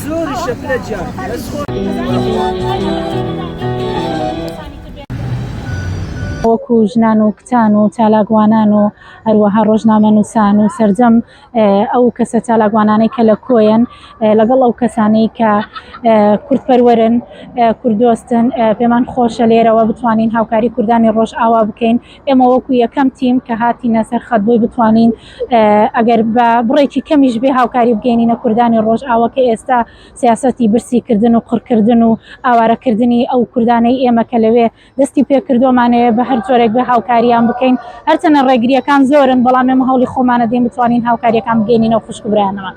زۆری شەپرە جان وەکو ژنان و کچان و چالاکوانان و هەروەها ڕۆژنامە نووسان و سەرجەم ئەو کەسە چالاکوانانەی کە لە کۆیەن لەگەڵ ئەو کەسانەی کە کوردپەروەرن کوردۆستن پێمان خۆشە لێرەوە بتوانین هاوکاری کوردانی ڕۆژئاوا بکەین. ئێمە وەکو یەکەم تیم کە هاتینە سەر خەت بۆی بتوانین ئەگەر بە بڕێکی کەمیش بێ هاوکاری بگەینینە کوردانی ڕۆژئاوا کە ئێستا سیاسەتی برسیکردن و قڕکردن و ئاوارەکردنی ئەو کوردانەی ئێمە کە لەوێ دەستی پێکردۆمانەیە بە هەر جۆرێک بە هاوکاریان بکەین. هەرچەنە ڕێگریەکان زۆرن بەڵام ئێمە هەوڵی خۆمانە دێن بتوانین هاوکاریەکان بگەینینەوە خوشک و برایانەوە.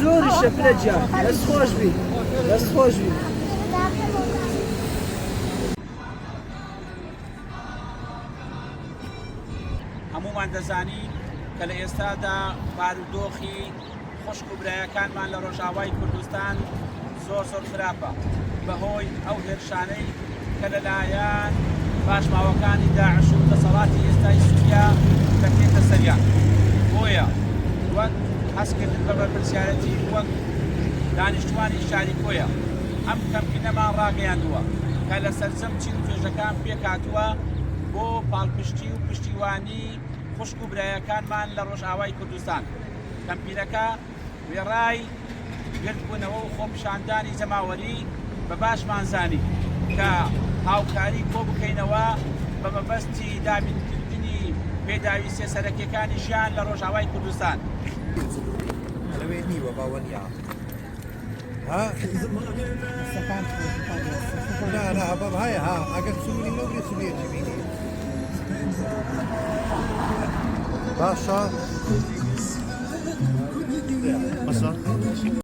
زۆری شەپرە جان دەست خۆش بی دەست خۆش بی. هەمومان دەزانین کە لە ئێستادا بارودۆخی خوشک و برایەکانمان لە ڕۆژئاوای کوردستان زۆر خراپە بەهۆی ئەو هێرشانەی کە لەلایەن باشماوەکانی داعش و دەسەڵاتی ئێستای سووریا دەکرێتە سەریان. بۆیە وەک هەستکردن بە بەرپرسیارەتی وەک دانیشتوانی شاری کۆیە ئەم کەمپینەمان ڕاگەیاندووە کە لە سەرجەم چین و توێژەکان پێکهاتووە بۆ پاڵپشتی و پشتیوانی خوشک و برایەکانمان لە ڕۆژئاوای کوردستان. کەمپینەکە وێڕای گرتبوونەوە و خۆپیشاندانی زەماوەری بە باشمانزانی کە هاوکاری بۆ بکەینەوە بە مەبەستی دابینکردنی پێداوی سێسەرەکیەکانی ژیان لە ڕۆژئاوای کوردستان. لەوێ نیوە باوەنیا ها لا بابا هاي ها اگر سوری نوری سوری بینی باشا